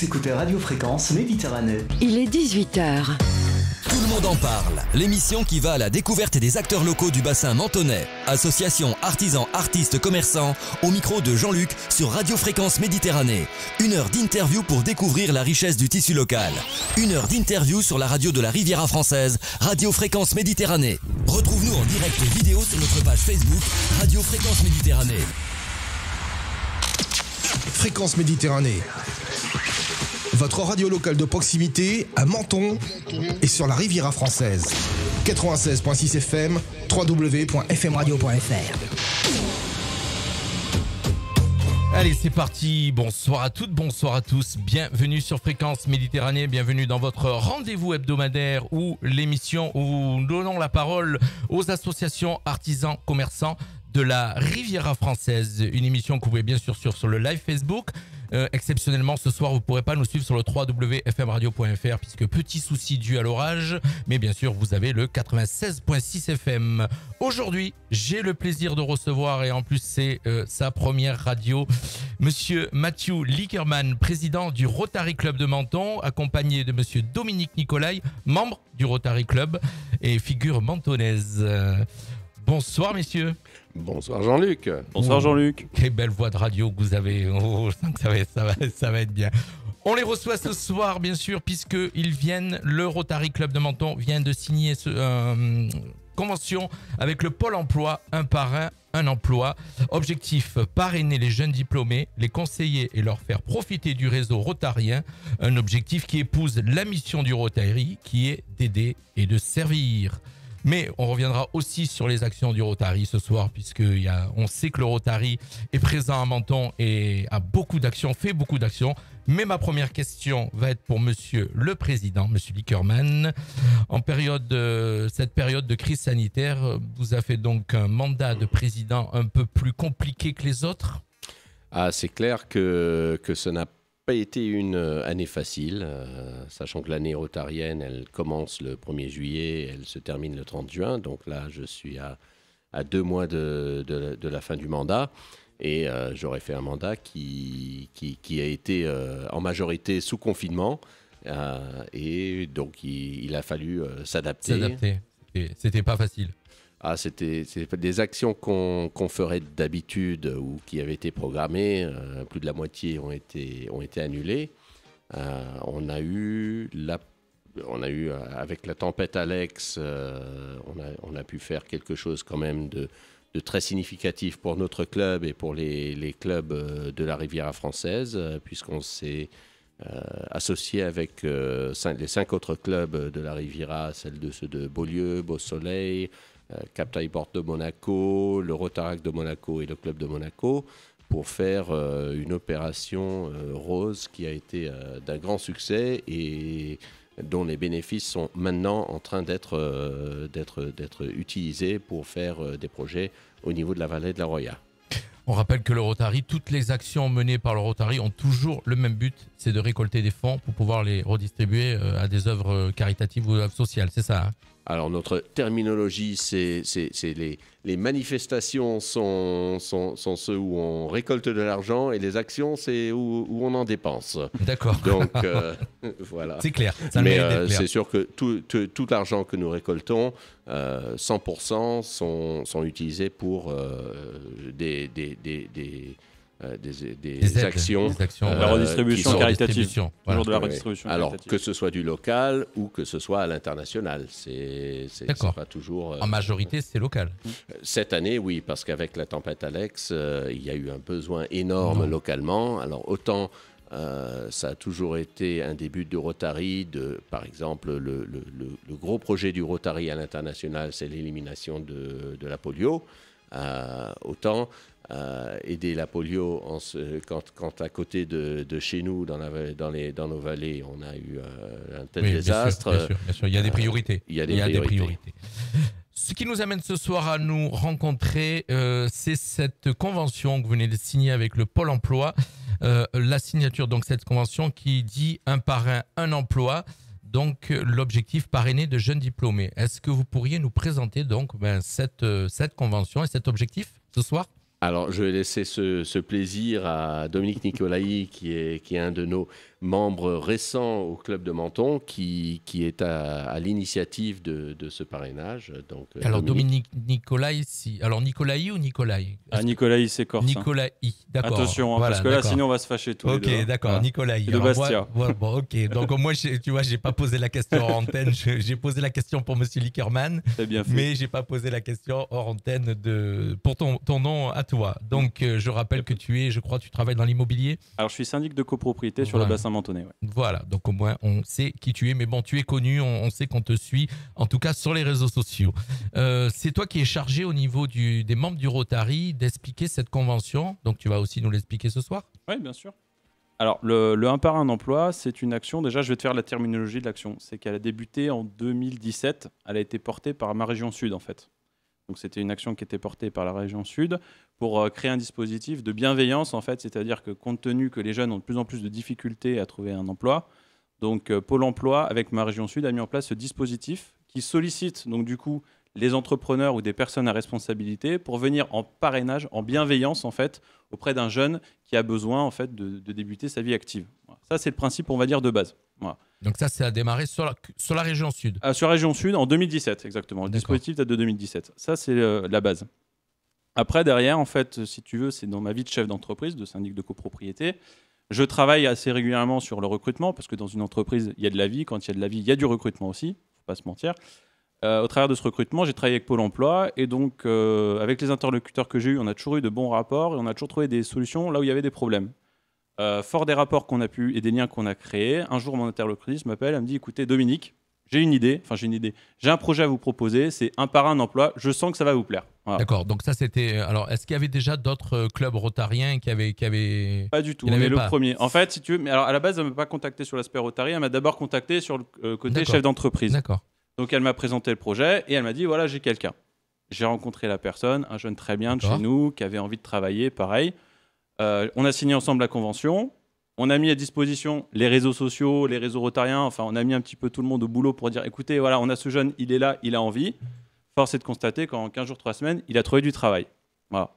Vous écoutez Radio Fréquence Méditerranée. Il est 18h. Tout le monde en parle. L'émission qui va à la découverte des acteurs locaux du bassin menthonnais. Associations, artisans, artistes, commerçants. Au micro de Jean-Luc sur Radio Fréquence Méditerranée. 1 heure d'interview pour découvrir la richesse du tissu local. 1 heure d'interview sur la radio de la Riviera française. Radio Fréquence Méditerranée. Retrouve-nous en direct vidéo sur notre page Facebook Radio Fréquence Méditerranée. Fréquence Méditerranée. Votre radio locale de proximité à Menton et sur la Riviera française. 96.6 FM, www.fmradio.fr. Allez, c'est parti. Bonsoir à toutes, bonsoir à tous. Bienvenue sur Fréquence Méditerranée. Bienvenue dans votre rendez-vous hebdomadaire où l'émission où nous donnons la parole aux associations, artisans, commerçants de la Riviera française. Une émission que vous pouvez bien sûr sur le live Facebook. Exceptionnellement, ce soir, vous ne pourrez pas nous suivre sur le www.fmradio.fr puisque petit souci dû à l'orage. Mais bien sûr, vous avez le 96.6 FM. Aujourd'hui, j'ai le plaisir de recevoir, et en plus, c'est sa première radio, Monsieur Mathieu Lickerman, président du Rotary Club de Menton, accompagné de Monsieur Dominique Nicolai, membre du Rotary Club et figure mentonnaise. Bonsoir, messieurs. Bonsoir Jean-Luc. Bonsoir Jean-Luc. Quelle belle voix de radio que vous avez. Oh, je sens que ça va être bien. On les reçoit ce soir, bien sûr, puisqu'ils viennent, le Rotary Club de Menton vient de signer une convention avec le Pôle emploi, un parrain, un emploi. Objectif, parrainer les jeunes diplômés, les conseiller et leur faire profiter du réseau rotarien. Un objectif qui épouse la mission du Rotary, qui est d'aider et de servir. Mais on reviendra aussi sur les actions du Rotary ce soir, puisqu'on sait que le Rotary est présent à Menton et a beaucoup d'actions, fait beaucoup d'actions. Mais ma première question va être pour Monsieur le Président, Monsieur Lickerman. En cette période de crise sanitaire, vous avez fait donc un mandat de président un peu plus compliqué que les autres? Ah, c'est clair que ce n'a pas été une année facile, sachant que l'année rotarienne, elle commence le 1er juillet, elle se termine le 30 juin. Donc là, je suis à 2 mois de la fin du mandat. Et j'aurais fait un mandat qui a été en majorité sous confinement. Et donc, il a fallu s'adapter. C'était pas facile. Ah, c'était des actions qu'on ferait d'habitude ou qui avaient été programmées. Plus de la moitié ont été annulées. On a eu avec la tempête Alex, on a pu faire quelque chose quand même de très significatif pour notre club et pour les clubs de la Riviera française, puisqu'on s'est associé avec les 5 autres clubs de la Riviera, ceux de Beaulieu, Beau-Soleil, Cap-Taille-Porte de Monaco, le Rotarac de Monaco et le Club de Monaco, pour faire une opération rose qui a été d'un grand succès et dont les bénéfices sont maintenant en train d'être utilisés pour faire des projets au niveau de la vallée de la Roya. On rappelle que le Rotary, toutes les actions menées par le Rotary ont toujours le même but, c'est de récolter des fonds pour pouvoir les redistribuer à des œuvres caritatives ou œuvres sociales, c'est ça, hein? Alors notre terminologie, c'est les manifestations sont ceux où on récolte de l'argent et les actions, c'est où on en dépense. D'accord. Donc voilà. C'est clair. Mais c'est sûr que tout l'argent que nous récoltons, 100% sont utilisés pour des actions, la redistribution caritative. Voilà. De la redistribution Alors caritative. que ce soit du local ou que ce soit à l'international, c'est pas toujours. En majorité, c'est local. Cette année, oui, parce qu'avec la tempête Alex, il y a eu un besoin énorme localement. Alors autant ça a toujours été un des buts du Rotary. Par exemple, le gros projet du Rotary à l'international, c'est l'élimination de la polio. Autant aider la polio quand à côté de chez nous, dans nos vallées, on a eu un tel désastre. Bien sûr. Il y a des priorités. Il y a des priorités. Ce qui nous amène ce soir à nous rencontrer, c'est cette convention que vous venez de signer avec le Pôle emploi. La signature, donc, cette convention qui dit un parrain, un emploi. Donc, l'objectif parrainé de jeunes diplômés. Est-ce que vous pourriez nous présenter donc cette convention et cet objectif ce soir ? Alors, je vais laisser ce plaisir à Dominique Nicolaï, qui est un de nos membres récents au Club de Menton, qui est à l'initiative de ce parrainage. Donc, Alors, Dominique Nicolaï, alors Nicolaï ou Nicolaï? Nicolaï, c'est corse. Nicolaï, d'accord. Attention, Voilà, parce que là, d'accord. sinon, on va se fâcher tous les deux. Ok, d'accord, Voilà. Nicolaï. Et de Alors, Bastia. bon, ok. Donc, moi, tu vois, j'ai pas posé la question hors antenne. J'ai posé la question pour Monsieur Lickerman, T'as bien fait. mais j'ai pas posé la question hors antenne pour ton nom à toi. Donc, je rappelle que je crois, tu travailles dans l'immobilier. Alors, je suis syndic de copropriété sur le Voilà. bassin mentonais. Ouais. Voilà, donc au moins on sait qui tu es, mais bon, tu es connu, on sait qu'on te suit, en tout cas sur les réseaux sociaux. C'est toi qui es chargé au niveau des membres du Rotary d'expliquer cette convention, donc tu vas aussi nous l'expliquer ce soir. Oui, bien sûr. Alors, le 1 par 1 emploi, c'est une action. Déjà, je vais te faire la terminologie de l'action. C'est qu'elle a débuté en 2017. Elle a été portée par ma région sud, en fait. Donc, c'était une action qui était portée par la région sud pour créer un dispositif de bienveillance, en fait. C'est-à-dire que compte tenu que les jeunes ont de plus en plus de difficultés à trouver un emploi, donc Pôle emploi, avec ma région sud, a mis en place ce dispositif qui sollicite, donc du coup, les entrepreneurs ou des personnes à responsabilité pour venir en parrainage, en bienveillance, en fait, auprès d'un jeune qui a besoin, en fait, de débuter sa vie active. Voilà. Ça, c'est le principe, on va dire, de base. Voilà. Donc ça a démarré sur la région sud. Sur la région sud, en 2017, exactement. Le D'accord. dispositif date de 2017. Ça, c'est la base. Après, derrière, en fait, si tu veux, c'est dans ma vie de chef d'entreprise, de syndic de copropriété. Je travaille assez régulièrement sur le recrutement, parce que dans une entreprise, il y a de la vie. Quand il y a de la vie, il y a du recrutement aussi. Il ne faut pas se mentir. Au travers de ce recrutement, j'ai travaillé avec Pôle emploi. Et donc, avec les interlocuteurs que j'ai eus, on a toujours eu de bons rapports et on a toujours trouvé des solutions là où il y avait des problèmes. Fort des rapports qu'on a pu et des liens qu'on a créés, un jour, mon interlocutrice m'appelle, elle me dit, écoutez, Dominique, j'ai un projet à vous proposer, c'est 1 par 1 emploi, je sens que ça va vous plaire. Voilà. D'accord, donc ça c'était... Alors, est-ce qu'il y avait déjà d'autres clubs rotariens qui avaient... Pas du tout, Il y en on est avait le pas. premier. En fait, si tu veux, mais alors à la base, elle ne m'a pas contacté sur l'aspect Rotary, elle m'a d'abord contacté sur le côté D'accord. chef d'entreprise. D'accord. Donc elle m'a présenté le projet et elle m'a dit, voilà, j'ai quelqu'un. J'ai rencontré la personne, un jeune très bien de D'accord. chez nous, qui avait envie de travailler, pareil. On a signé ensemble la convention. On a mis à disposition les réseaux sociaux, les réseaux rotariens. Enfin, on a mis un petit peu tout le monde au boulot pour dire, écoutez, voilà, on a ce jeune, il est là, il a envie. Force est de constater qu'en 15 jours, 3 semaines, il a trouvé du travail. Voilà.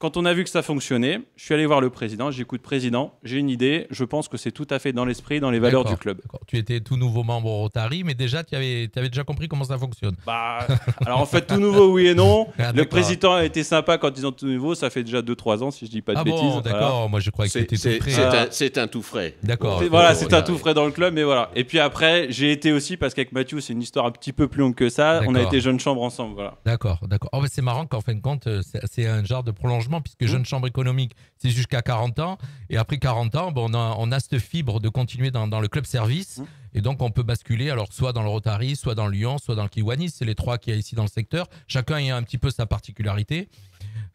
Quand on a vu que ça fonctionnait, je suis allé voir le président. J'ai dit, écoute, président, j'ai une idée. Je pense que c'est tout à fait dans l'esprit, dans les valeurs du club. D'accord. Tu étais tout nouveau membre au Rotary, mais déjà, tu avais déjà compris comment ça fonctionne. Bah, alors en fait, tout nouveau, oui et non. Ah, Le d'accord. président a été sympa quand ils ont tout nouveau. Ça fait déjà 2-3 ans, si je dis pas de Ah bêtises. bon, d'accord. Voilà. Moi, je croyais que C'est c'était tout frais. c'est un tout frais. D'accord. Voilà, Faut c'est un regarder. tout frais dans le club, mais voilà. Et puis après, j'ai été aussi, parce qu'avec Mathieu, c'est une histoire un petit peu plus longue que ça. On a D'accord. été jeune chambre ensemble, voilà. D'accord. Oh, mais c'est marrant qu'en fin de compte, c'est un genre de prolongement, puisque jeune chambre économique, c'est jusqu'à 40 ans. Et après 40 ans, bon, on a cette fibre de continuer dans le club service. Et donc, on peut basculer, alors soit dans le Rotary, soit dans le Lyon, soit dans le Kiwanis. C'est les trois qu'il y a ici dans le secteur. Chacun a un petit peu sa particularité.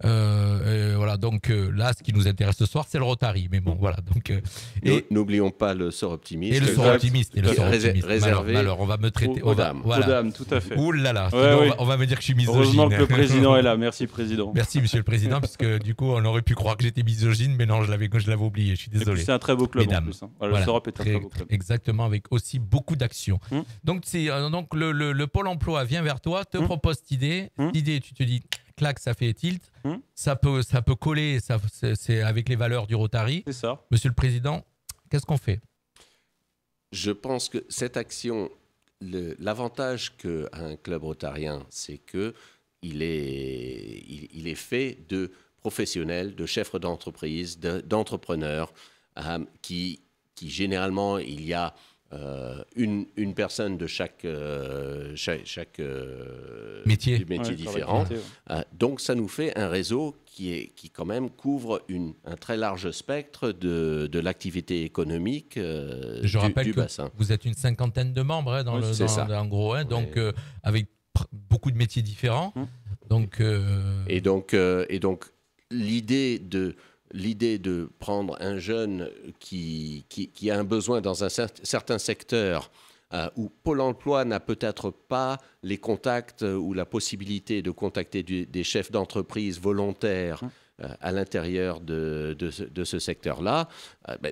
Voilà, donc là, ce qui nous intéresse ce soir, c'est le Rotary. Mais bon, voilà. Donc, Et n'oublions pas le sort optimiste. et le sort optimiste. Et le qui est sort optimiste. réservé Alors, on va me traiter. aux dames. Voilà. Aux dames, tout à fait. Ouh là là. Ouais, sinon, oui. on va me dire que je suis misogyne. Heureusement que le président est là. Merci, président. Merci, monsieur le président, parce que du coup, on aurait pu croire que j'étais misogyne, mais non, je l'avais oublié. Je suis Et puis, désolé. c'est un très beau club Mesdames. en plus. Hein. Voilà, Voilà. le Sorop est un très beau club. Exactement, avec aussi beaucoup d'actions. Donc, donc le Pôle emploi vient vers toi, te propose cette idée. Cette idée, tu te dis, clac, ça fait tilt. Ça peut coller, c'est avec les valeurs du Rotary. C'est ça. Monsieur le président, qu'est-ce qu'on fait? Je pense que cette action, l'avantage qu'a un club rotarien, c'est que il est fait de professionnels, de chefs d'entreprise, d'entrepreneurs, qui généralement, il y a une personne de chaque métier différent. Donc, ça nous fait un réseau qui quand même couvre un très large spectre de l'activité économique Je rappelle du que bassin. vous êtes une cinquantaine de membres c'est ça. en gros, hein, donc Ouais. avec beaucoup de métiers différents. Donc, Et donc l'idée de prendre un jeune qui a un besoin dans un certain secteur où Pôle emploi n'a peut-être pas les contacts ou la possibilité de contacter des chefs d'entreprise volontaires à l'intérieur de ce secteur-là,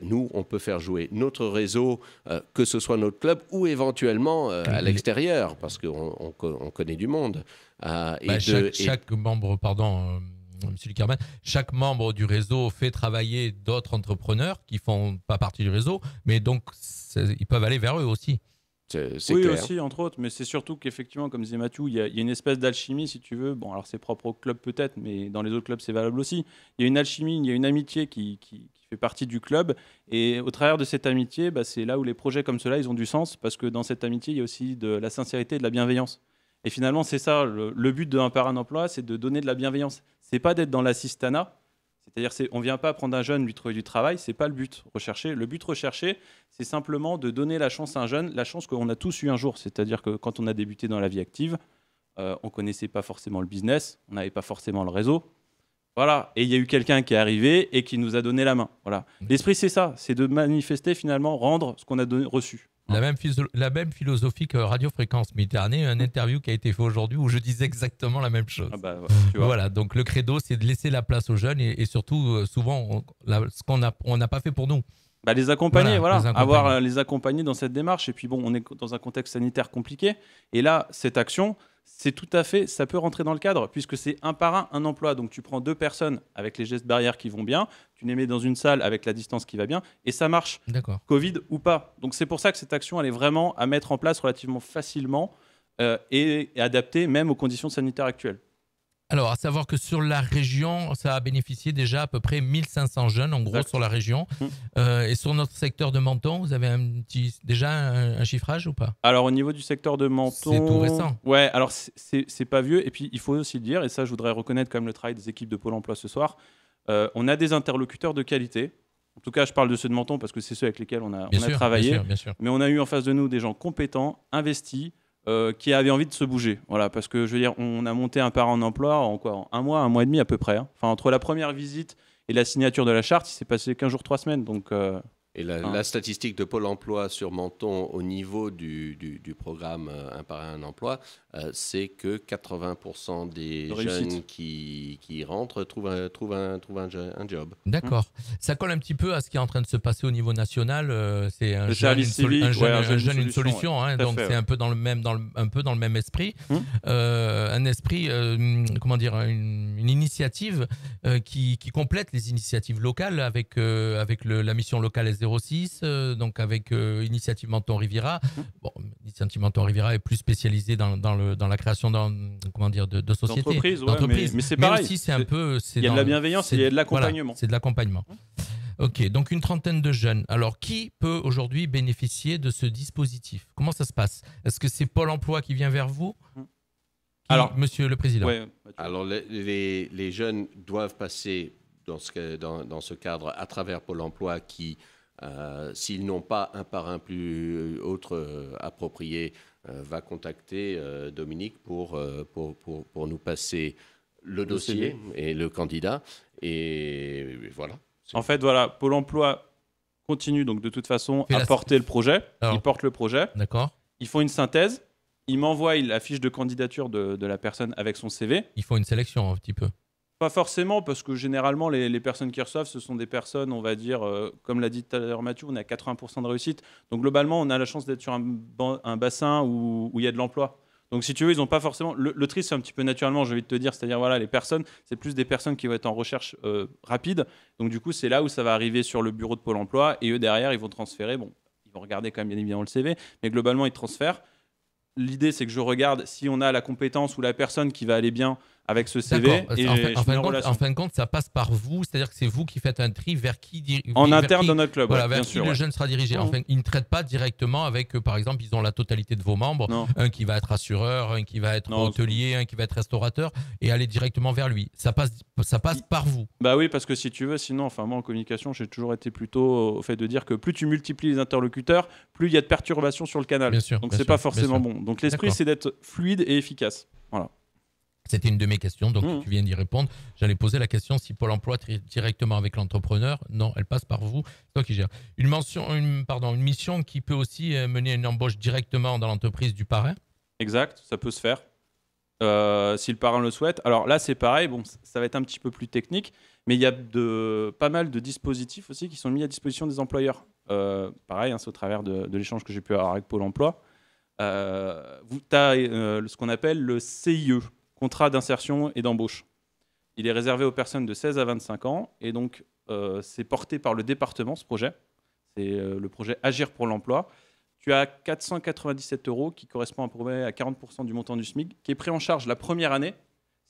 nous, on peut faire jouer notre réseau, que ce soit notre club ou éventuellement à l'extérieur, parce qu'on connaît du monde. chaque membre, Monsieur Likerman, chaque membre du réseau fait travailler d'autres entrepreneurs qui font pas partie du réseau, mais donc ils peuvent aller vers eux aussi. C'est Oui, clair. aussi, entre autres, mais c'est surtout qu'effectivement, comme disait Mathieu, il y a une espèce d'alchimie, si tu veux. Bon, alors c'est propre au club peut-être, mais dans les autres clubs, c'est valable aussi. Il y a une alchimie, il y a une amitié qui fait partie du club. Et au travers de cette amitié, c'est là où les projets comme cela, ils ont du sens, parce que dans cette amitié, il y a aussi de la sincérité et de la bienveillance. Et finalement, c'est ça, le but d'un par un emploi, c'est de donner de la bienveillance. C'est pas d'être dans l'assistanat. C'est-à-dire, on ne vient pas prendre un jeune, lui trouver du travail, ce n'est pas le but recherché. Le but recherché, c'est simplement de donner la chance à un jeune, la chance qu'on a tous eu un jour. C'est-à-dire que quand on a débuté dans la vie active, on ne connaissait pas forcément le business, on n'avait pas forcément le réseau. Voilà. Et il y a eu quelqu'un qui est arrivé et qui nous a donné la main. Voilà. L'esprit, c'est ça, c'est de manifester finalement, rendre ce qu'on a reçu. La même philosophie que Radio Fréquence Méditerranée, une interview qui a été faite aujourd'hui où je disais exactement la même chose. Tu vois. Voilà, donc le credo, c'est de laisser la place aux jeunes et surtout, souvent, ce qu'on n'a pas fait pour nous. Les accompagner, Voilà, les accompagner. avoir les accompagner dans cette démarche. Et puis bon, on est dans un contexte sanitaire compliqué. Et là, cette action, c'est tout à fait, ça peut rentrer dans le cadre, puisque c'est un par un emploi. Donc tu prends 2 personnes avec les gestes barrières qui vont bien, tu les mets dans une salle avec la distance qui va bien, et ça marche. D'accord. Covid ou pas. Donc c'est pour ça que cette action, elle est vraiment à mettre en place relativement facilement et adaptée même aux conditions sanitaires actuelles. Alors, à savoir que sur la région, ça a bénéficié déjà à peu près 1500 jeunes, en gros, Exact. sur la région. Et sur notre secteur de Menton, vous avez déjà un chiffrage ou pas? Alors, au niveau du secteur de Menton... C'est tout récent. Ouais, alors c'est pas vieux. Et puis, il faut aussi le dire, et ça, je voudrais reconnaître quand même le travail des équipes de Pôle emploi ce soir. On a des interlocuteurs de qualité. En tout cas, je parle de ceux de Menton parce que c'est ceux avec lesquels on a travaillé. Bien sûr. Mais on a eu en face de nous des gens compétents, investis, qui avaient envie de se bouger. Voilà, parce que je veux dire, on a monté un parent en emploi en un mois et demi à peu près. Hein. Enfin, entre la première visite et la signature de la charte, il s'est passé 15 jours, 3 semaines. Donc, Et la statistique de Pôle emploi sur Menton au niveau du programme Un par un emploi, c'est que 80% des De jeunes réussite. qui y rentrent trouvent un job. D'accord. Ça colle un petit peu à ce qui est en train de se passer au niveau national. C'est un Le jeune, service civique, un jeune, ouais, un jeune, une solution. ouais. Hein, Tout à donc fait, c'est ouais. un peu dans le même esprit. Un esprit, comment dire, une initiative qui complète les initiatives locales avec la mission locale S06, donc avec Initiative Menton Riviera. Bon, Initiative Menton Riviera est plus spécialisée dans la création de sociétés, D'entreprises, mais c'est pareil. Aussi, c'est un peu. Il y a de la bienveillance et il y a de l'accompagnement. Voilà, c'est de l'accompagnement. Ok, donc une trentaine de jeunes. Alors, qui peut aujourd'hui bénéficier de ce dispositif? Comment ça se passe? Est-ce que c'est Pôle emploi qui vient vers vous? Alors, Monsieur le Président. Ouais, Alors, les jeunes doivent passer dans ce cadre à travers Pôle emploi qui, s'ils n'ont pas un parrain plus autre approprié, va contacter Dominique pour nous passer le dossier et le candidat. Et voilà. En fait, voilà, Pôle emploi continue donc de toute façon Fait à la- porter le projet. Alors. Ils portent le projet. D'accord. Ils font une synthèse. Ils m'envoient la fiche de candidature de la personne avec son CV. Il faut une sélection un petit peu. Pas forcément, parce que généralement, les personnes qui reçoivent, ce sont des personnes, on va dire, comme l'a dit tout à l'heure Mathieu, on a 80% de réussite. Donc globalement, on a la chance d'être sur un bassin où il y a de l'emploi. Donc si tu veux, ils n'ont pas forcément... Le tri, c'est un petit peu naturellement, j'ai envie de te dire. C'est-à-dire, voilà, les personnes, c'est plus des personnes qui vont être en recherche rapide. Donc du coup, c'est là où ça va arriver sur le bureau de Pôle emploi. Et eux, derrière, ils vont transférer. Bon, ils vont regarder quand même bien évidemment le CV, mais globalement, ils transfèrent. L'idée, c'est que je regarde si on a la compétence ou la personne qui va aller bien avec ce CV. D'accord. Et En fin de compte, ça passe par vous, c'est-à-dire que c'est vous qui faites un tri vers qui en interne dans notre club, voilà, ouais, vers bien qui sûr. le Ouais. jeune sera dirigé. Enfin, ils ne traitent pas directement avec, par exemple, ils ont la totalité de vos membres, Non. un qui va être assureur, un qui va être Non, hôtelier, un qui va être restaurateur, et aller directement vers lui. Ça passe par vous. Bah oui, parce que si tu veux, sinon, enfin moi en communication, j'ai toujours été plutôt au fait de dire que plus tu multiplies les interlocuteurs, plus il y a de perturbations sur le canal. Bien sûr, Donc bien c'est sûr, pas bien forcément sûr. bon. Donc l'esprit, D'accord. c'est d'être fluide et efficace. Voilà. C'était une de mes questions, donc tu viens d'y répondre. J'allais poser la question si Pôle emploi directement avec l'entrepreneur. Non, elle passe par vous, c'est toi qui gère. Une mission qui peut aussi mener à une embauche directement dans l'entreprise du parrain. Exact, ça peut se faire. Si le parrain le souhaite. Alors là, c'est pareil, bon, ça va être un petit peu plus technique, mais il y a pas mal de dispositifs aussi qui sont mis à disposition des employeurs. Pareil, hein, c'est au travers de l'échange que j'ai pu avoir avec Pôle emploi. Tu as ce qu'on appelle le CIE, contrat d'insertion et d'embauche. Il est réservé aux personnes de 16 à 25 ans. Et donc, c'est porté par le département, ce projet. C'est le projet Agir pour l'emploi. Tu as 497 € qui correspond à peu près à 40% du montant du SMIC, qui est pris en charge la première année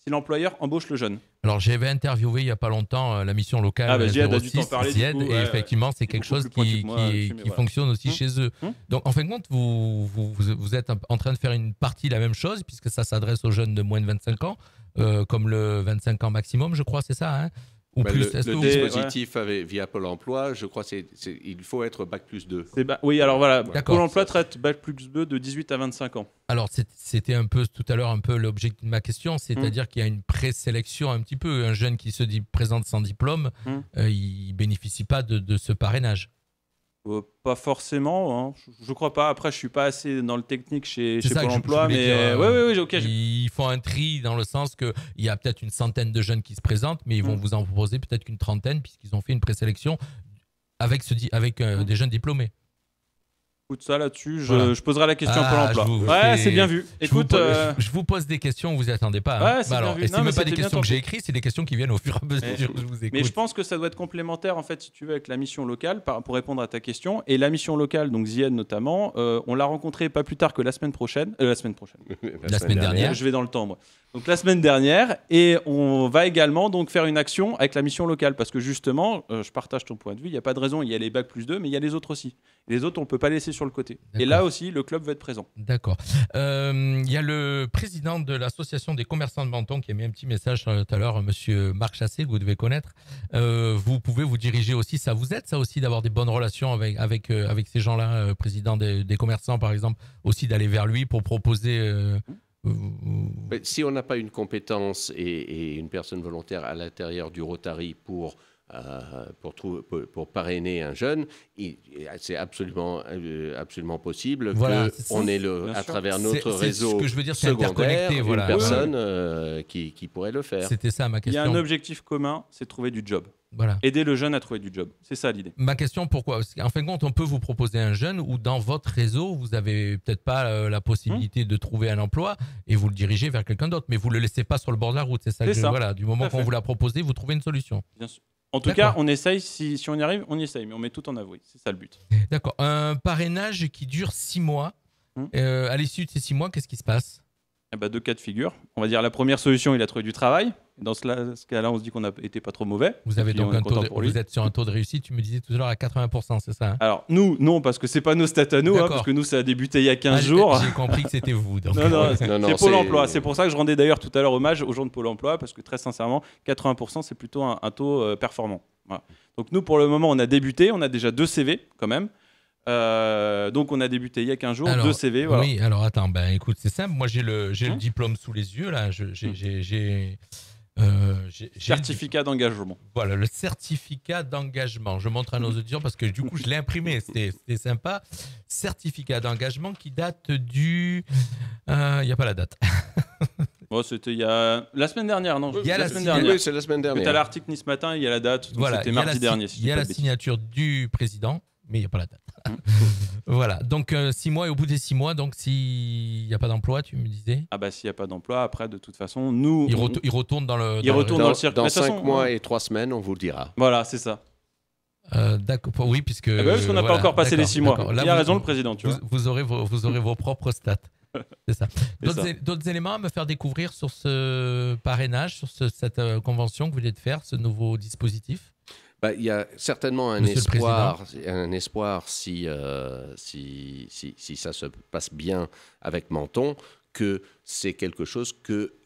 si l'employeur embauche le jeune. Alors, j'avais interviewé il n'y a pas longtemps la mission locale Ziad a dû 06, t'en parler, Ziad, du coup, et effectivement, c'est quelque chose qui voilà. fonctionne aussi chez eux. Donc, en fin de compte, vous êtes en train de faire une partie de la même chose, puisque ça s'adresse aux jeunes de moins de 25 ans, comme le 25 ans maximum, je crois, c'est ça, hein? Ou plus. Le dispositif via Pôle emploi, je crois il faut être Bac+2. Oui, alors voilà, D'accord. Pôle emploi traite Bac+2 de 18 à 25 ans. Alors, c'était un peu tout à l'heure l'objet de ma question, c'est-à-dire qu'il y a une présélection un petit peu. Un jeune qui se présente sans diplôme, il bénéficie pas de ce parrainage. Pas forcément, hein. Je crois pas. Après, je suis pas assez dans le technique chez ça Pôle emploi, mais oui, ok. Ils font un tri dans le sens qu'il y a peut-être une centaine de jeunes qui se présentent, mais ils vont vous en proposer peut-être qu'une trentaine, puisqu'ils ont fait une présélection avec des jeunes diplômés. Écoute, ça là-dessus, Voilà. je poserai la question Pôle emploi. C'est bien vu. Écoute, je vous pose des questions, vous n'y attendez pas. Hein. Ouais, c'est bien vu. Et c'est Non, même mais pas des c'était bien questions que tenté. j'ai écrites, c'est des questions qui viennent au fur et à mesure que je vous écoute. Mais je pense que ça doit être complémentaire, en fait, si tu veux, avec la mission locale, pour répondre à ta question. Et la mission locale, donc Ziad notamment, on l'a rencontrée pas plus tard que la semaine prochaine. La semaine dernière. Je vais dans le temps, moi. Donc la semaine dernière, et on va également donc faire une action avec la mission locale, parce que justement, je partage ton point de vue, il n'y a pas de raison, il y a les Bac+2, mais il y a les autres aussi. Et les autres, on ne peut pas laisser sur le côté. Et là aussi, le club va être présent. D'accord. Il y a le président de l'association des commerçants de Menton qui a mis un petit message tout à l'heure, monsieur Marc Chassé, que vous devez connaître. Vous pouvez vous diriger aussi, ça vous aide ça aussi d'avoir des bonnes relations avec ces gens-là, président des commerçants par exemple, aussi d'aller vers lui pour proposer... Si on n'a pas une compétence et une personne volontaire à l'intérieur du Rotary pour parrainer un jeune, c'est absolument possible qu'on ait à travers notre réseau ce que je veux dire, c'est secondaire interconnecté, une personne qui pourrait le faire. C'était ça ma question. Il y a un objectif commun, c'est de trouver du job. Voilà. Aider le jeune à trouver du job. C'est ça l'idée. Ma question, pourquoi? Parce qu'en fin de compte, on peut vous proposer un jeune où dans votre réseau, vous n'avez peut-être pas la possibilité de trouver un emploi et vous le dirigez vers quelqu'un d'autre, mais vous ne le laissez pas sur le bord de la route. C'est ça que voilà, du moment qu'on vous l'a proposé, vous trouvez une solution. Bien sûr. En tout cas, on essaye, si on y arrive, on y essaye, mais on met tout en avoué. C'est ça le but. D'accord. Un parrainage qui dure 6 mois. À l'issue de ces 6 mois, qu'est-ce qui se passe? Deux cas de figure. On va dire la première solution, il a trouvé du travail. Dans ce cas-là, on se dit qu'on n'a été pas trop mauvais. Vous avez donc vous êtes sur un taux de réussite, tu me disais tout à l'heure, à 80%, c'est ça, hein? Alors, nous, non, parce que c'est pas nos stats à nous, parce que nous, ça a débuté il y a 15 jours. J'ai compris que c'était vous. Donc. Non, c'est Pôle emploi. C'est pour ça que je rendais d'ailleurs tout à l'heure hommage aux gens de Pôle emploi, parce que très sincèrement, 80%, c'est plutôt un taux performant. Voilà. Donc nous, pour le moment, on a débuté, on a déjà 2 CV quand même. Donc on a débuté il y a 15 jours, 2 CV. Voilà. Oui, alors attends, écoute, c'est simple. Moi j'ai le diplôme sous les yeux là. J'ai certificat d'engagement. Voilà, le certificat d'engagement. Je montre à nos auditeurs parce que du coup je l'ai imprimé. C'était sympa. Certificat d'engagement qui date du. Il n'y a pas la date. Bon, c'était il y a la semaine dernière, non? Il y a la semaine dernière. Oui, c'est la semaine dernière. Tu as l'article Nice Matin, il y a la date. Voilà, c'était mardi dernier. Il y a la signature du président, mais il n'y a pas la date. Voilà, donc 6 mois, et au bout des 6 mois, donc s'il n'y a pas d'emploi, tu me disais? S'il n'y a pas d'emploi, après, de toute façon, nous. Il retourne dans le. le circuit. Dans 5 mois et 3 semaines, on vous le dira. Voilà, c'est ça. D'accord, oui, puisque. Parce qu'on n'a pas encore passé les 6 mois. Là, il a raison, le président, tu vois. Vous aurez vos propres stats. C'est ça. D'autres éléments à me faire découvrir sur ce parrainage, sur cette convention que vous venez de faire, ce nouveau dispositif? Il y a certainement un espoir si ça se passe bien avec Menton, que c'est quelque chose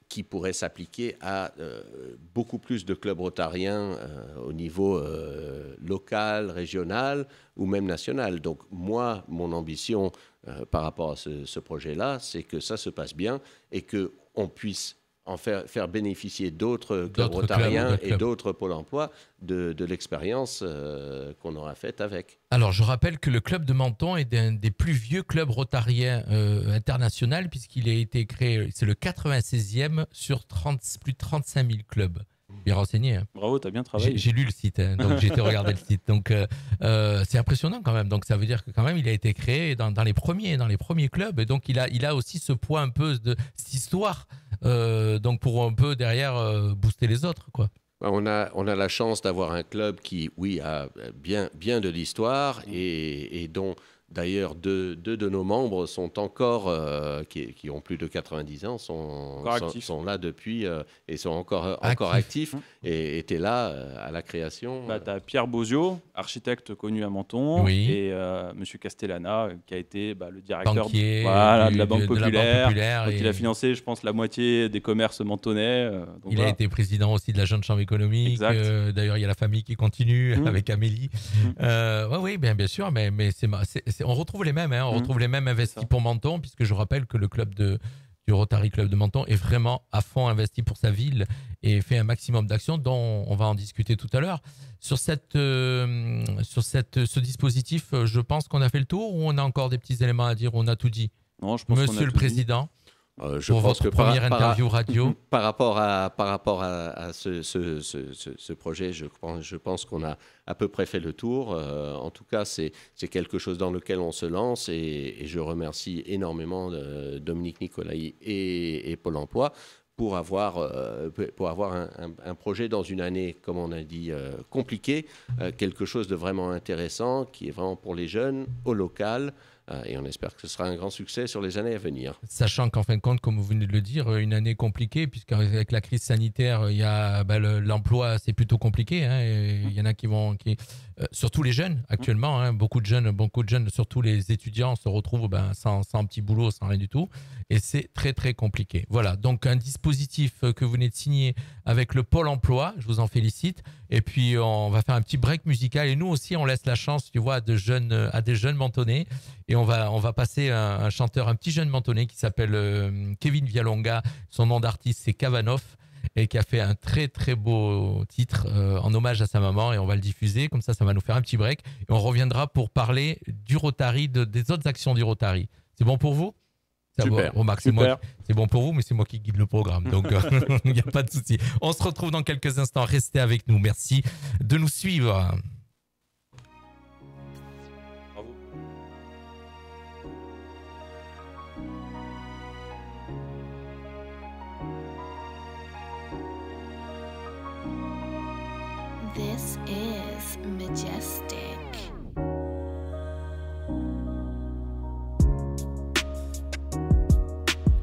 qui pourrait s'appliquer à beaucoup plus de clubs rotariens au niveau local, régional ou même national. Donc moi, mon ambition par rapport à ce projet-là, c'est que ça se passe bien et qu'on puisse en faire bénéficier d'autres clubs rotariens et d'autres pôles emploi de l'expérience qu'on aura faite avec. Alors, je rappelle que le club de Menton est un des plus vieux clubs rotariens internationaux puisqu'il a été créé, c'est le 96e sur plus de 35 000 clubs. Bien renseigné. Hein. Bravo, tu as bien travaillé. J'ai lu le site, hein, donc j'ai été regarder le site. Donc, c'est impressionnant quand même. Donc, ça veut dire que quand même, il a été créé dans les premiers clubs. Et donc, il a aussi ce poids un peu de cette histoire donc pour un peu derrière booster les autres, quoi. On a la chance d'avoir un club qui, oui, a bien de l'histoire et dont d'ailleurs deux de nos membres sont encore, qui ont plus de 90 ans, sont là depuis et sont encore actifs et étaient là à la création. Tu as Pierre Bozio, architecte connu à Menton, et Monsieur Castellana, qui a été le directeur de la Banque Populaire. Donc il a financé, je pense, la moitié des commerces mentonnais. Il a été président aussi de la Jeune Chambre économique. D'ailleurs, il y a la famille qui continue avec Amélie. Oui, bien sûr, mais on retrouve les mêmes, on retrouve les mêmes investis pour Menton, puisque je rappelle que le club du Rotary Club de Menton est vraiment à fond investi pour sa ville et fait un maximum d'actions dont on va en discuter tout à l'heure. Sur ce dispositif, je pense qu'on a fait le tour ou on a encore des petits éléments à dire? On a tout dit. Non, je pense Monsieur le Président. Je pense votre première interview radio. Par rapport à ce projet, je pense qu'on a à peu près fait le tour. En tout cas, c'est quelque chose dans lequel on se lance et je remercie énormément Dominique Nicolai et Pôle emploi pour avoir un projet dans une année, comme on a dit, compliquée, quelque chose de vraiment intéressant qui est vraiment pour les jeunes, au local. Et on espère que ce sera un grand succès sur les années à venir. Sachant qu'en fin de compte, comme vous venez de le dire, une année compliquée, puisqu'avec la crise sanitaire, il y a l'emploi, c'est plutôt compliqué. Il y en a qui surtout les jeunes actuellement, beaucoup de jeunes, surtout les étudiants, se retrouvent sans petit boulot, sans rien du tout. Et c'est très très compliqué. Voilà, donc un dispositif que vous venez de signer avec le Pôle emploi, je vous en félicite. Et puis on va faire un petit break musical. Et nous aussi, on laisse la chance, tu vois, à des jeunes mentonnais. Et on va passer un chanteur, un petit jeune mentonnais qui s'appelle Kevin Vialonga. Son nom d'artiste, c'est Kavanoff, et qui a fait un très très beau titre en hommage à sa maman. Et on va le diffuser, comme ça va nous faire un petit break. Et on reviendra pour parler du Rotary, des autres actions du Rotary. C'est bon pour vous? Super. C'est bon pour vous, mais c'est moi qui guide le programme, donc il n'y a pas de souci. On se retrouve dans quelques instants. Restez avec nous. Merci de nous suivre. This is Majestic.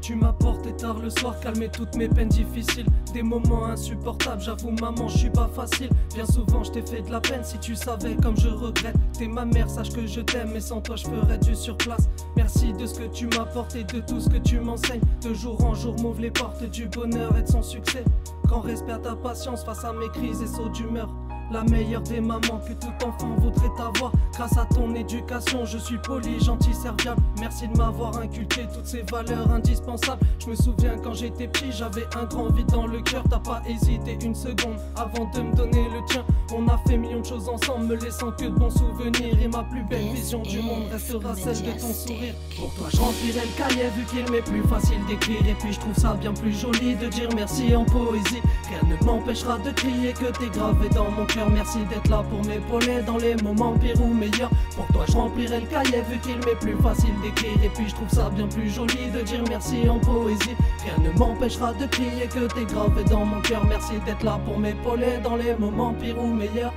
Tu m'apportais tard le soir, calmer toutes mes peines difficiles. Des moments insupportables, j'avoue maman, je suis pas facile. Bien souvent je t'ai fait de la peine, si tu savais comme je regrette. T'es ma mère, sache que je t'aime, mais sans toi je ferais du surplace. Merci de ce que tu m'apportes et de tout ce que tu m'enseignes. De jour en jour m'ouvre les portes du bonheur et de son succès. Grand respect à ta patience face à mes crises et sauts d'humeur. La meilleure des mamans que tout enfant voudrait avoir. Grâce à ton éducation, je suis poli, gentil, serviable. Merci de m'avoir inculqué toutes ces valeurs indispensables. Je me souviens quand j'étais petit, j'avais un grand vide dans le cœur. T'as pas hésité une seconde avant de me donner le tien. On a fait millions de choses ensemble, me laissant que de bons souvenirs. Et ma plus belle vision du monde restera celle de ton sourire. Pour toi je remplirai le cahier vu qu'il m'est plus facile d'écrire. Et puis je trouve ça bien plus joli de dire merci en poésie. Rien ne m'empêchera de crier que t'es gravé dans mon cœur. Merci d'être là pour m'épauler dans les moments pires ou meilleurs. Pour toi je remplirai le cahier vu qu'il m'est plus facile d'écrire. Et puis je trouve ça bien plus joli de dire merci en poésie. Rien ne m'empêchera de crier que t'es gravé dans mon cœur. Merci d'être là pour m'épauler dans les moments pires ou meilleurs.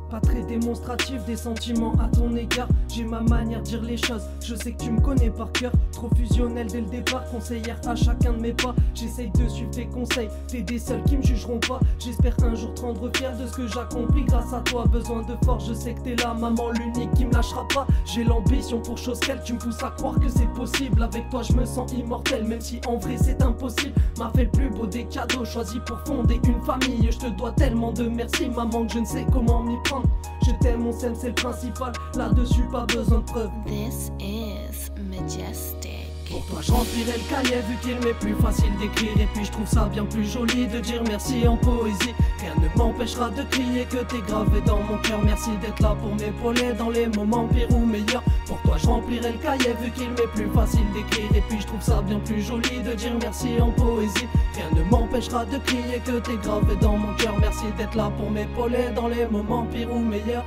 Pas très démonstratif des sentiments à ton égard. J'ai ma manière de dire les choses, je sais que tu me connais par cœur. Trop fusionnel dès le départ, conseillère à chacun de mes pas. J'essaye de suivre tes conseils, t'es des seuls qui me jugeront pas. J'espère un jour te rendre fier de ce que j'accomplis grâce à toi. Besoin de force, je sais que t'es là, maman, l'unique qui me lâchera pas. J'ai l'ambition pour chose qu'elle, tu me pousses à croire que c'est possible. Avec toi je me sens immortel, même si en vrai c'est impossible. M'a fait le plus beau des cadeaux, choisi pour fonder une famille. Je te dois tellement de merci maman que je ne sais comment m'y prendre. Je t'aime, on s'aime, c'est le principal. Là-dessus, pas besoin de preuves. This is Majestic. Pour toi, je remplirai le cahier vu qu'il m'est plus facile d'écrire. Et puis, je trouve ça bien plus joli de dire merci en poésie. Rien ne m'empêchera de crier que t'es gravé dans mon cœur. Merci d'être là pour m'épauler dans les moments pires ou meilleurs. Pour toi je remplirai le cahier vu qu'il m'est plus facile d'écrire. Et puis je trouve ça bien plus joli de dire merci en poésie. Rien ne m'empêchera de crier que t'es gravé dans mon cœur. Merci d'être là pour m'épauler dans les moments pires ou meilleurs.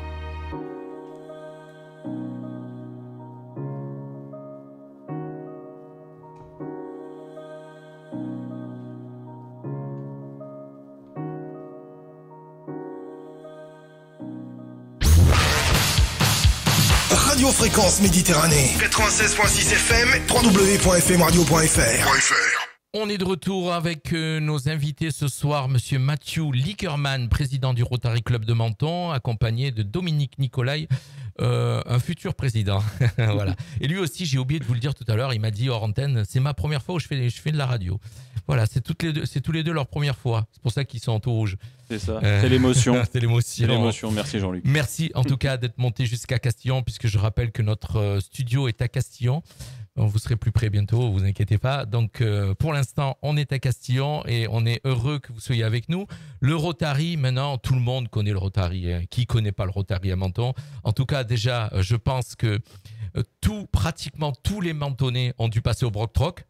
Radio Fréquence Méditerranée 96.6 FM, www.fmradio.fr. On est de retour avec nos invités ce soir, monsieur Mathieu Lickerman, président du Rotary Club de Menton, accompagné de Dominique Nicolai, un futur président. Voilà. Et lui aussi, j'ai oublié de vous le dire tout à l'heure, il m'a dit hors antenne, c'est ma première fois où je fais de la radio. Voilà, c'est tous les deux leur première fois. C'est pour ça qu'ils sont en tout rouge. C'est ça, c'est l'émotion. C'est l'émotion. C'est l'émotion, merci Jean-Luc. Merci en tout cas d'être monté jusqu'à Castillon, puisque je rappelle que notre studio est à Castillon. Vous serez plus près bientôt, vous inquiétez pas. Donc pour l'instant, on est à Castillon et on est heureux que vous soyez avec nous. Le Rotary, maintenant, tout le monde connaît le Rotary. Hein. Qui connaît pas le Rotary à Menton? En tout cas, déjà, je pense que pratiquement tous les Mentonnais ont dû passer au Broc Troc.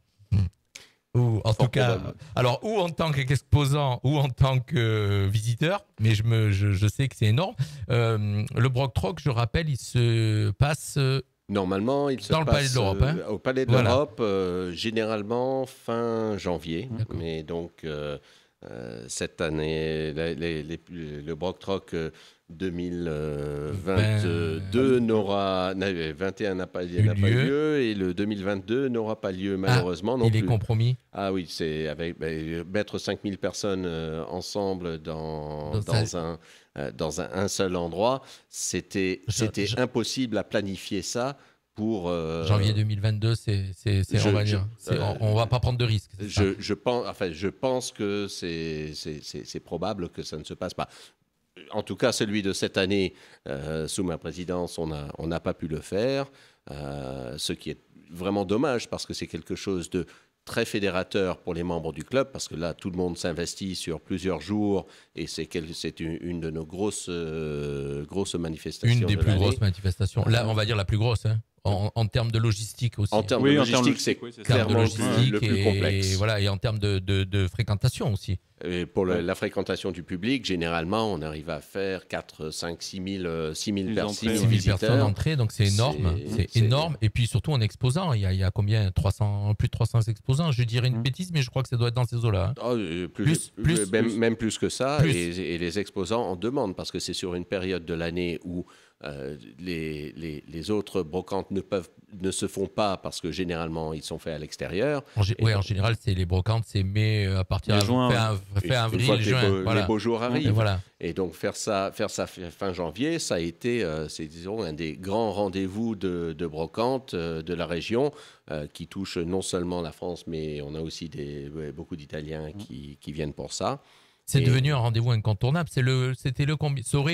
Ou en tout cas, alors ou en tant qu'exposant ou en tant que visiteur, mais je sais que c'est énorme. Le Broc Troc, je rappelle, il se passe normalement, il se dans passe le Palais de l'Europe, hein. Au Palais de l'Europe, généralement fin janvier. Mais donc cette année, le Broc Troc 2022 n'aura 21 n'a pas lieu et le 2022 n'aura pas lieu malheureusement non plus. Il est compromis. Ah oui, c'est avec mettre 5000 personnes ensemble dans un seul endroit, c'était impossible à planifier ça. Pour janvier 2022, on va pas prendre de risques. Je pense que c'est probable que ça ne se passe pas. En tout cas, celui de cette année, sous ma présidence, on n'a pas pu le faire, ce qui est vraiment dommage parce que c'est quelque chose de très fédérateur pour les membres du club, parce que là, tout le monde s'investit sur plusieurs jours et c'est une de nos grosses manifestations. Une des plus grosses manifestations. Là, on va dire la plus grosse, hein. En termes de logistique aussi. En termes de logistique, c'est clairement le plus complexe. Et en termes de fréquentation aussi. Et pour la fréquentation du public, généralement, on arrive à faire 4, 5, 6 000 personnes d'entrée, donc c'est énorme. C'est énorme. Et puis surtout en exposant, il y a combien plus de 300 exposants. Je dirais une bêtise, mais je crois que ça doit être dans ces eaux-là. Hein. Même plus que ça. Et les exposants en demandent, parce que c'est sur une période de l'année où les autres brocantes ne se font pas parce que généralement ils sont faits à l'extérieur. En général, c'est les brocantes, c'est mai à partir de juin, avril, juin. Les beaux jours arrivent. Voilà. Et donc faire ça fin janvier, ça a été, disons, un des grands rendez-vous de brocante de la région qui touche non seulement la France, mais on a aussi beaucoup d'Italiens qui viennent pour ça. C'est devenu un rendez-vous incontournable. Ça aurait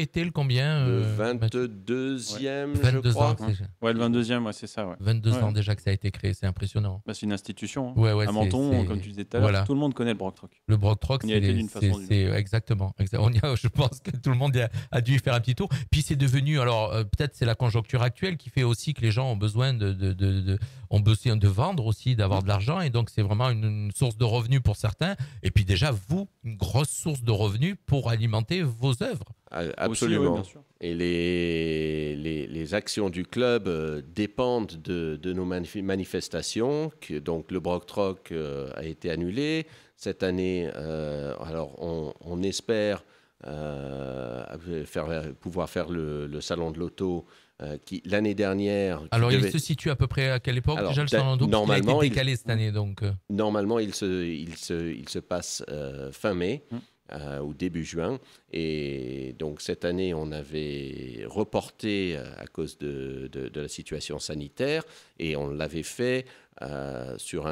été le combien Le 22e, je crois. Ouais, le 22e, c'est ça. Ouais. 22 ans déjà que ça a été créé, c'est impressionnant. C'est une institution. Hein. À Menton, comme tu disais tout à l'heure, tout le monde connaît le Broc Troc. Le Broc Troc, exactement. Je pense que tout le monde a dû y faire un petit tour. Puis c'est devenu, alors peut-être c'est la conjoncture actuelle qui fait aussi que les gens ont besoin de vendre aussi, d'avoir de l'argent. Et donc c'est vraiment une source de revenus pour certains. Et puis déjà, une grosse source de revenus pour alimenter vos œuvres. Absolument. Aussi, et les actions du club dépendent de nos manifestations. Donc le Broc Troc a été annulé. Cette année, alors on espère pouvoir faire le salon de l'auto qui l'année dernière. Alors il se situe à peu près à quelle époque déjà le salon de l'auto? Normalement, il a été décalé cette année donc. Normalement, il se passe fin mai. Ou début juin. Et donc cette année, on avait reporté à cause de la situation sanitaire et on l'avait fait sur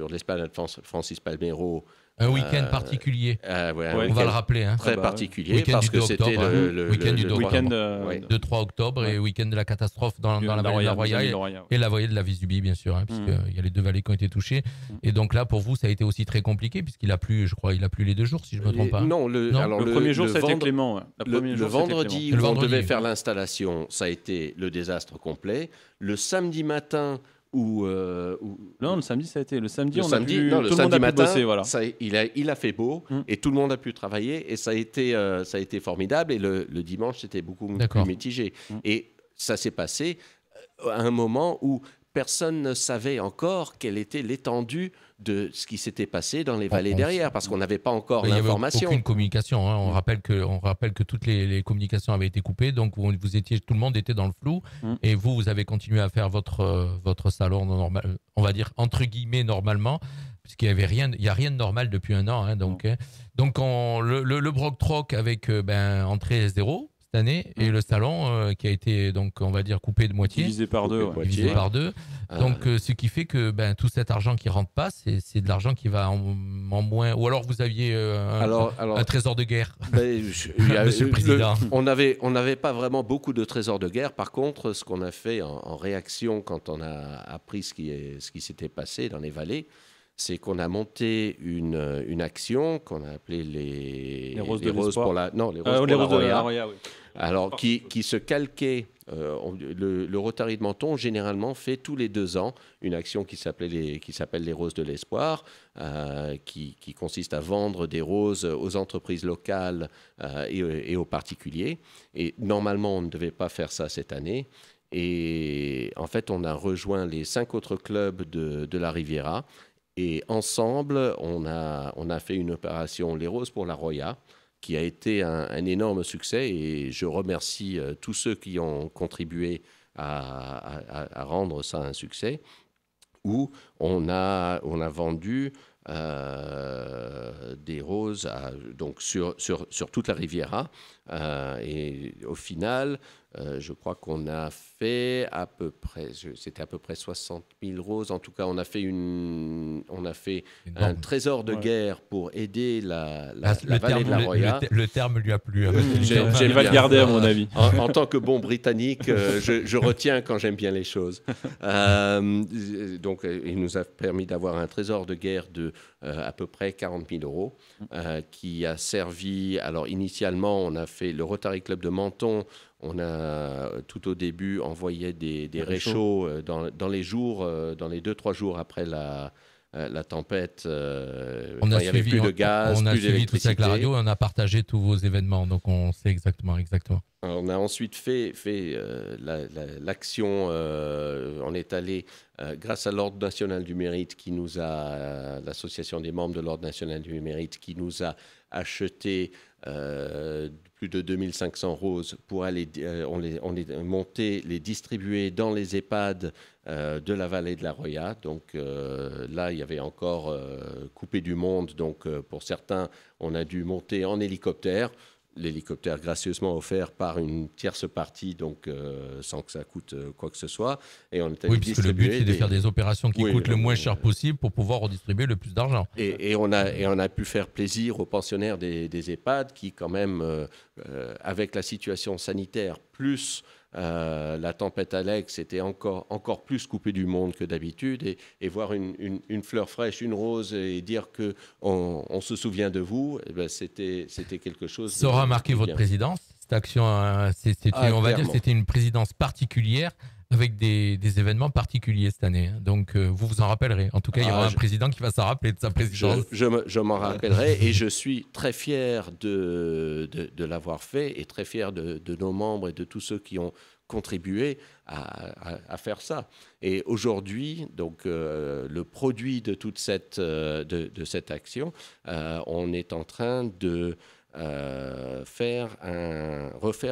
l'esplanade Francis Palmero. Un week-end particulier. On va le rappeler. Hein. Très particulier parce que c'était le week-end de 3 octobre et week-end de la catastrophe dans la vallée de la Roya et la vallée de la Vésubie, bien sûr, hein, puisqu'il y a les deux vallées qui ont été touchées. Et donc là, pour vous, ça a été aussi très compliqué puisqu'il a plu, je crois, les 2 jours, si je ne me trompe pas. Non, le premier jour, jour, ça a été Clément. Ouais. Le vendredi où on devait faire l'installation, ça a été le désastre complet. Le samedi matin Non, le samedi, ça a été. Le samedi, tout le monde a pu bosser. Voilà. Il a fait beau et tout le monde a pu travailler et ça a été formidable. Et le dimanche, c'était beaucoup plus mitigé. Et ça s'est passé à un moment où personne ne savait encore quelle était l'étendue de ce qui s'était passé dans les vallées derrière, parce qu'on n'avait pas encore l'information. Il n'y avait aucune communication. Hein. On rappelle que toutes les communications avaient été coupées, donc tout le monde était dans le flou, et vous avez continué à faire votre salon normal, on va dire entre guillemets normalement, puisqu'il n'y a rien de normal depuis un an. Hein, donc le Broc Troc avec entrée 0 cette année, et le salon qui a été, donc, on va dire, coupé de moitié. Divisé par deux. Divisé par deux. Donc, ce qui fait que tout cet argent qui ne rentre pas, c'est de l'argent qui va en moins. Ou alors vous aviez un trésor de guerre, Monsieur le Président. On n'avait pas vraiment beaucoup de trésors de guerre. Par contre, ce qu'on a fait en réaction quand on a appris ce qui s'était passé dans les vallées, c'est qu'on a monté une action qu'on a appelée les roses pour la Roya. Oui. Alors, qui se calquait. Le Rotary de Menton, généralement, fait tous les 2 ans une action qui s'appelle les Roses de l'Espoir, qui consiste à vendre des roses aux entreprises locales et aux particuliers. Et normalement, on ne devait pas faire ça cette année. Et en fait, on a rejoint les 5 autres clubs de la Riviera. Et ensemble, on a fait une opération Les Roses pour la Roya, qui a été un énorme succès. Et je remercie tous ceux qui ont contribué à rendre ça un succès. Où on a vendu des roses donc sur toute la Riviera. Et au final, je crois qu'on a fait c'était à peu près 60 000 roses. En tout cas, on a fait un trésor de guerre pour aider la vallée de la Roya. Le terme lui a plu. Je vais le garder à mon avis. En tant que bon Britannique, je retiens quand j'aime bien les choses. Donc, il nous a permis d'avoir un trésor de guerre de à peu près 40 000 euros, qui a servi. Alors, initialement, on a fait le Rotary Club de Menton. On a tout au début envoyé des réchauds dans les jours, dans les 2-3 jours après la tempête. Il n'y avait plus de gaz, on a plus suivi d'électricité. tout ça avec la radio, on a partagé tous vos événements, donc on sait exactement. Alors, on a ensuite fait l'action. On est allé grâce à l'Ordre national du mérite, l'association des membres de l'Ordre national du mérite, qui nous a acheté plus de 2500 roses pour aller, on les monter, les distribuer dans les EHPAD de la vallée de la Roya. Donc là, il y avait encore coupé du monde. Donc pour certains, on a dû monter en hélicoptère. L'hélicoptère gracieusement offert par une tierce partie, donc sans que ça coûte quoi que ce soit. Et on oui, puisque le but, c'est de faire des opérations qui coûtent le moins cher possible pour pouvoir redistribuer le plus d'argent. Et on a pu faire plaisir aux pensionnaires des EHPAD qui, quand même, avec la situation sanitaire, plus la tempête Alex, était encore plus coupé du monde que d'habitude. Et voir une fleur fraîche, une rose, et dire qu'on se souvient de vous, eh ben, c'était quelque chose. Ça aura marqué votre présidence. Cette action, on va dire que c'était une présidence particulière, avec des événements particuliers cette année. Donc, vous vous en rappellerez. En tout cas, il y aura un président qui va s'en rappeler de sa présidence. Je m'en rappellerai, et je suis très fier de l'avoir fait, et très fier de nos membres et de tous ceux qui ont contribué à faire ça. Et aujourd'hui, donc, le produit de toute cette action, on est en train de refaire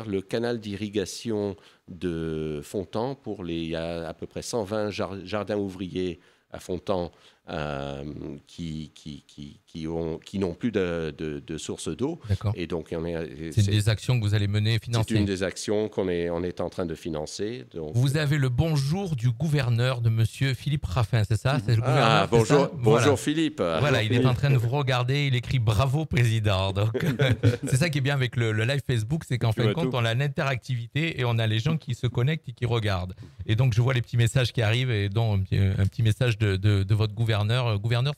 le canal d'irrigation de Fontan il y a à peu près 120 jardins ouvriers à Fontan qui n'ont plus de source d'eau. D'accord. Et donc, c'est des actions que vous allez mener et financer. C'est une des actions qu'on est en train de financer. Donc, vous avez le bonjour du gouverneur de Monsieur Philippe Raffin, c'est ça? C'est le gouverneur, bonjour, voilà. Bonjour Philippe. Voilà, il est en train de vous regarder, il écrit bravo président. Donc, c'est ça qui est bien avec le live Facebook, c'est qu'en fin de compte, on a l'interactivité et on a les gens qui se connectent et qui regardent. Et donc, je vois les petits messages qui arrivent, et dont un petit message de votre gouverneur. Gouverneur,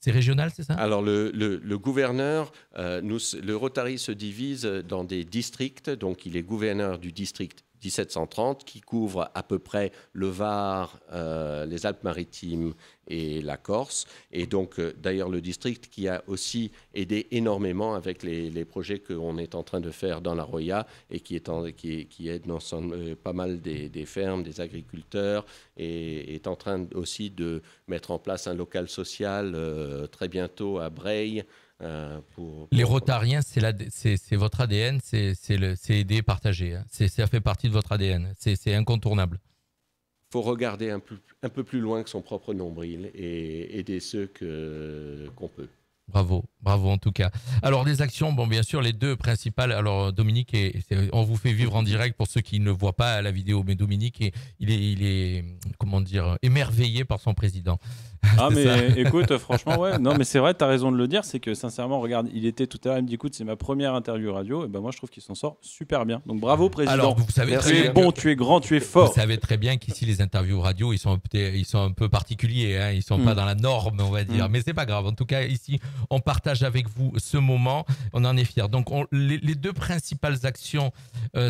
C'est régional, c'est ça? Alors, le gouverneur, le Rotary se divise dans des districts. Donc, il est gouverneur du district 1730 qui couvre à peu près le Var, les Alpes-Maritimes et la Corse. Et donc, d'ailleurs, le district qui a aussi aidé énormément avec les projets qu'on est en train de faire dans la Roya et qui aide pas mal des fermes, des agriculteurs et est en train aussi de mettre en place un local social très bientôt à Breil. Les Rotariens, c'est votre ADN, c'est aider, partager. Hein. Ça fait partie de votre ADN, c'est incontournable. Il faut regarder un peu plus loin que son propre nombril et aider ceux qu'on peut. Bravo en tout cas. Alors des actions, bon bien sûr les deux principales. Alors Dominique, on vous fait vivre en direct pour ceux qui ne voient pas la vidéo, mais Dominique, il est comment dire, émerveillé par son président. Ah mais écoute, franchement ouais, non mais c'est vrai, t'as raison de le dire, c'est que sincèrement, regarde, il était tout à l'heure, il me dit écoute, c'est ma première interview radio, et ben moi je trouve qu'il s'en sort super bien. Donc bravo président. Alors vous savez, tu es bon, tu es grand, tu es fort. Vous savez très bien qu'ici les interviews radio, ils sont un peu particuliers, hein, ils sont pas dans la norme, on va dire, mais c'est pas grave. En tout cas ici, on partage avec vous ce moment, on en est fiers. Donc les deux principales actions,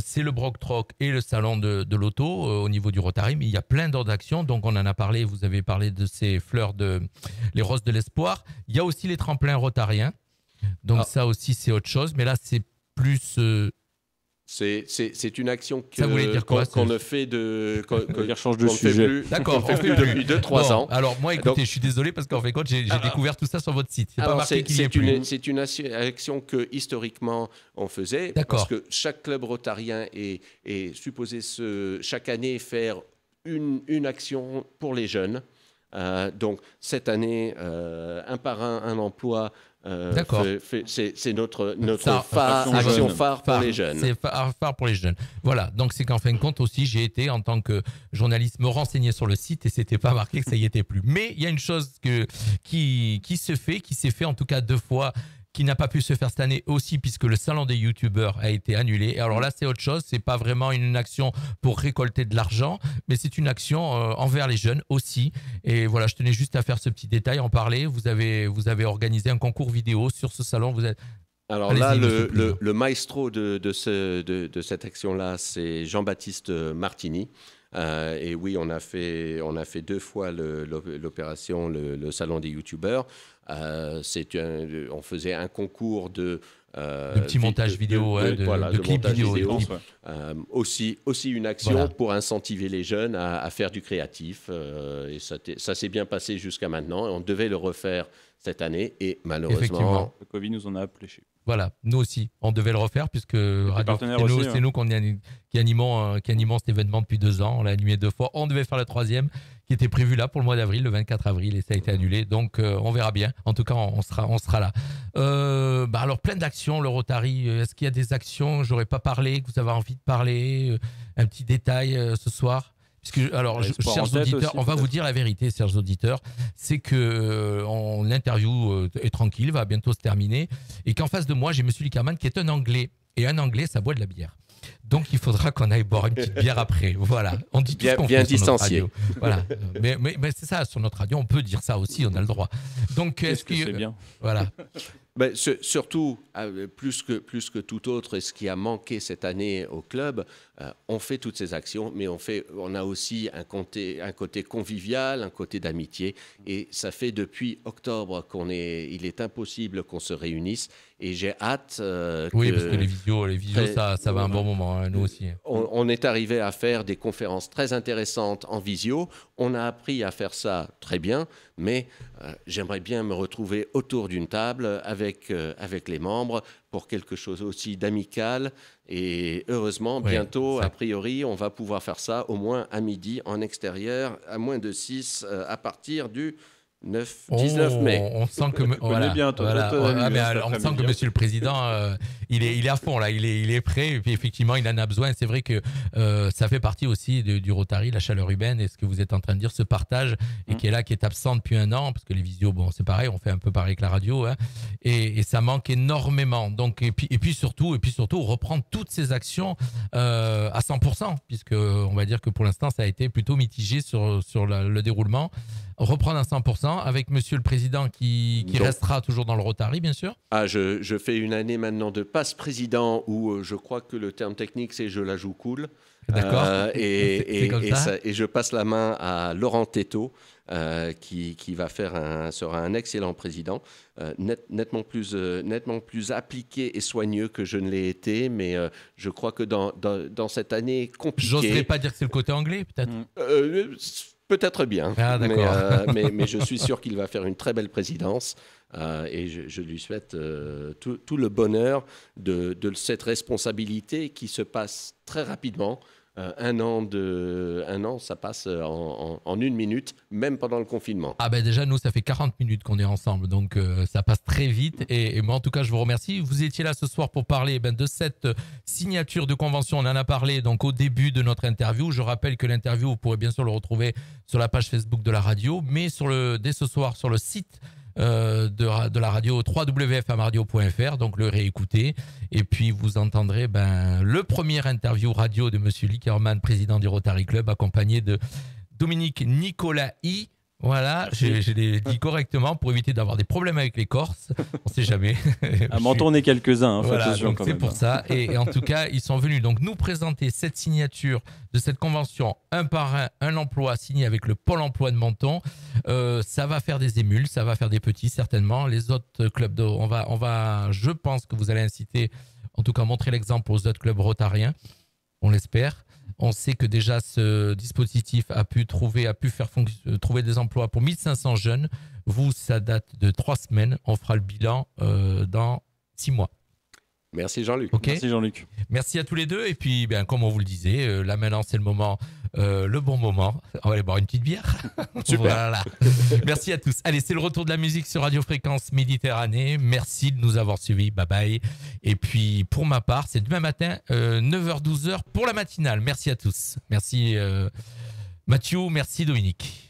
c'est le Broc Troc et le salon de l'auto au niveau du Rotary, mais il y a plein d'autres actions. Donc on en a parlé, vous avez parlé de ces fleurs les roses de l'espoir. Il y a aussi les tremplins rotariens. Donc ça aussi c'est autre chose, mais là c'est plus c'est une action qu'on ne fait change de sujet. D'accord, on fait plus depuis 2-3 ans. Alors moi écoutez, je suis désolé parce qu'en fait quand j'ai découvert tout ça sur votre site. C'est une action que historiquement on faisait parce que chaque club rotarien est supposé chaque année faire une action pour les jeunes. Donc cette année, un par un emploi, c'est notre action phare pour les jeunes. C'est phare pour les jeunes. Voilà, donc c'est qu'en fin de compte aussi, j'ai été en tant que journaliste me renseigner sur le site et c'était pas marqué que ça y était plus. Mais il y a une chose qui s'est fait en tout cas 2 fois, qui n'a pas pu se faire cette année aussi puisque le salon des youtubeurs a été annulé. Et alors là, c'est autre chose. C'est pas vraiment une action pour récolter de l'argent, mais c'est une action envers les jeunes aussi. Et voilà, je tenais juste à faire ce petit détail, en parler. Vous avez organisé un concours vidéo sur ce salon. Alors là, le maestro de cette action-là, c'est Jean-Baptiste Martini. Et oui, on a fait 2 fois l'opération, le salon des youtubeurs. On faisait un concours de petits montages vidéo, de clips vidéo. Aussi une action pour incentiver les jeunes à faire du créatif. Et ça s'est bien passé jusqu'à maintenant. On devait le refaire cette année et malheureusement, le Covid nous en a appléché. Voilà, nous aussi, on devait le refaire puisque c'est nous qui animons cet événement depuis 2 ans. On l'a animé 2 fois. On devait faire le 3e qui était prévu là pour le mois d'avril, le 24 avril, et ça a été annulé. Donc on verra bien. En tout cas, on sera là. Alors plein d'actions, le Rotary. Est-ce qu'il y a des actions que j'aurais pas parlé, que vous avez envie de parler, un petit détail ce soir? Alors, chers auditeurs, on va vous dire la vérité, chers auditeurs, c'est que l'interview est tranquille, va bientôt se terminer, et qu'en face de moi, j'ai M. Lickerman qui est un Anglais, et un Anglais, ça boit de la bière. Donc, il faudra qu'on aille boire une petite bière après. Voilà, on dit tout ce qu'on fait sur notre radio. Voilà, mais c'est ça, sur notre radio, on peut dire ça aussi, on a le droit. Donc, est-ce que c'est bien. Voilà. Surtout, plus que tout autre, et ce qui a manqué cette année au club, on fait toutes ces actions, mais on a aussi un côté convivial, un côté d'amitié, et ça fait depuis octobre il est impossible qu'on se réunisse, et j'ai hâte. Oui, parce que les visios, ça va un bon moment, hein, nous aussi. On est arrivé à faire des conférences très intéressantes en visio. On a appris à faire ça très bien, mais j'aimerais bien me retrouver autour d'une table avec les membres pour quelque chose aussi d'amical. Et heureusement, bientôt, a priori, on va pouvoir faire ça au moins à midi en extérieur, à moins de 6, à partir du 19 mai. On sent que on sent que Monsieur le Président, il est à fond là, il est prêt. Et puis effectivement, il en a besoin. C'est vrai que ça fait partie aussi du Rotary, la chaleur humaine. Et ce que vous êtes en train de dire, ce partage, et qui est absent depuis 1 an, parce que les visios, bon, c'est pareil, on fait un peu pareil que la radio, hein, et ça manque énormément. Donc et puis surtout, reprendre toutes ces actions à 100%, puisque on va dire que pour l'instant, ça a été plutôt mitigé sur le déroulement. reprendre à 100% avec Monsieur le Président qui Donc, restera toujours dans le Rotary, bien sûr. Ah, je fais une année maintenant de passe-président où je crois que le terme technique, c'est je la joue cool. D'accord. Et comme ça. je passe la main à Laurent Teytaud, qui sera un excellent président, nettement plus appliqué et soigneux que je ne l'ai été, mais je crois que dans cette année compliquée... J'oserais pas dire que c'est le côté anglais, peut-être. Peut-être bien, Ah, d'accord. mais je suis sûr qu'il va faire une très belle présidence et je lui souhaite tout le bonheur de cette responsabilité qui se passe très rapidement. Un an, ça passe en 1 minute, même pendant le confinement. Ah ben déjà, nous, ça fait 40 minutes qu'on est ensemble, donc ça passe très vite. Et moi, en tout cas, je vous remercie. Vous étiez là ce soir pour parler de cette signature de convention. On en a parlé donc au début de notre interview. Je rappelle que l'interview, vous pourrez bien sûr le retrouver sur la page Facebook de la radio, mais dès ce soir sur le site de la radio www.fmradio.fr, donc le réécouter et puis vous entendrez le premier interview radio de Monsieur Lickerman, président du Rotary Club, accompagné de Dominique Nicolaï. Voilà, je l'ai dit correctement pour éviter d'avoir des problèmes avec les Corses. On ne sait jamais. À m'en tourner quelques-uns, voilà, attention, c'est pour ça. Et en tout cas, ils sont venus donc nous présenter cette signature de cette convention un par un emploi signé avec le Pôle emploi de Menton. Ça va faire des émules, ça va faire des petits certainement. Les autres clubs, on va, je pense que vous allez inciter, en tout cas montrer l'exemple aux autres clubs rotariens. On l'espère. On sait que déjà ce dispositif a pu trouver des emplois pour 1500 jeunes. Vous, ça date de 3 semaines. On fera le bilan dans 6 mois. Merci Jean-Luc. Okay. Merci Jean-Luc. Merci à tous les deux. Et puis, comme on vous le disait, là maintenant c'est le bon moment. On va aller boire une petite bière. Super. Voilà. Merci à tous. Allez, c'est le retour de la musique sur Radio Fréquence Méditerranée. Merci de nous avoir suivis. Bye bye. Et puis, pour ma part, c'est demain matin, 9h-12h pour la matinale. Merci à tous. Merci Mathieu, merci Dominique.